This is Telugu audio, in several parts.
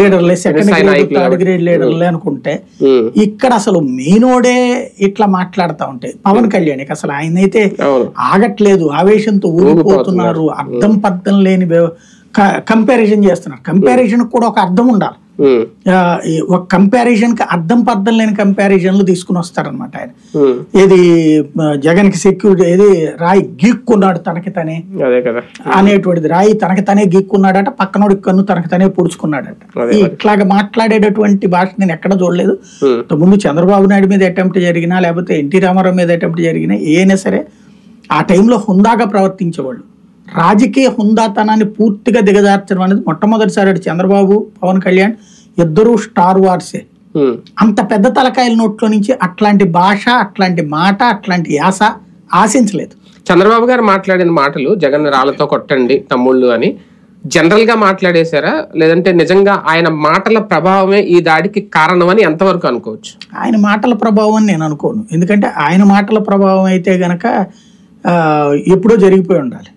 లీడర్లే, సెకండ్ గ్రేడ్ థర్డ్ గ్రేడ్ లీడర్లే అనుకుంటే ఇక్కడ అసలు మెయినోడే ఇట్లా మాట్లాడుతూ ఉంటే పవన్ కళ్యాణ్కి అసలు ఆయన అయితే ఆగట్లేదు, ఆవేశంతో ఊరిపోతున్నారు, అర్థం పర్థం లేని కంపారిజన్ చేస్తున్నారు. కంపారిజన్ కూడా ఒక అర్థం ఉండాలి. ఒక కంపారిజన్ కి అర్థం పర్థం లేని కంపారిజన్లు తీసుకుని వస్తారనమాట ఆయన. ఏది జగన్ కి సెక్యూరిటీ, ఏది రాయి గీక్కున్నాడు తనకి తనే అనేటువంటిది, రాయి తనకి తనే గీక్కున్నాడట, పక్కనోడి కన్ను తనకి తనే పొడుచుకున్నాడట. ఇట్లాగా మాట్లాడేటటువంటి భాష నేను ఎక్కడ చూడలేదు. ముందు చంద్రబాబు నాయుడు మీద అటెంప్ట్ జరిగినా, లేకపోతే ఎన్టీ రామారావు మీద అటెంప్ట్ జరిగినా, ఏదైనా సరే ఆ టైంలో హుందాగా ప్రవర్తించేవాళ్ళు. రాజకీయ హుందాతనాన్ని పూర్తిగా దిగజార్చడం అనేది మొట్టమొదటిసారి చంద్రబాబు పవన్ కళ్యాణ్ ఇద్దరు స్టార్ వార్సే. అంత పెద్ద తలకాయల నోట్లో నుంచి అట్లాంటి భాష, అట్లాంటి మాట, అట్లాంటి యాస ఆశించలేదు. చంద్రబాబు గారు మాట్లాడిన మాటలు జగన్ రాళ్లతో కొట్టండి తమ్ముళ్ళు అని జనరల్ గా మాట్లాడేశారా, లేదంటే నిజంగా ఆయన మాటల ప్రభావమే ఈ దాడికి కారణం అని ఎంతవరకు అనుకోవచ్చు? ఆయన మాటల ప్రభావం అని నేను అనుకోను. ఎందుకంటే ఆయన మాటల ప్రభావం అయితే గనక ఎప్పుడో జరిగిపోయి ఉండాలి.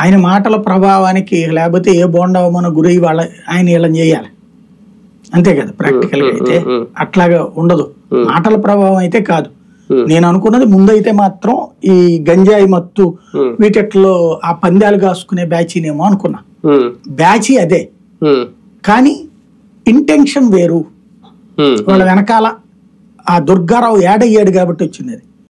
ఆయన మాటల ప్రభావానికి లేకపోతే ఏ బోండావమన గురై ఆయన వీళ్ళని చేయాలి అంతే కదా. ప్రాక్టికల్ గా అయితే అట్లాగా ఉండదు. మాటల ప్రభావం అయితే కాదు. నేను అనుకున్నది ముందైతే మాత్రం ఈ గంజాయి మత్తు వీటిలో ఆ పందాలు కాసుకునే బ్యాచీనేమో అనుకున్నా. బ్యాచీ అదే, కానీ ఇంటెన్షన్ వేరు. వాళ్ళ వెనకాల ఆ దుర్గారావు యాడ్ అయ్యాడు కాబట్టి వచ్చింది అది.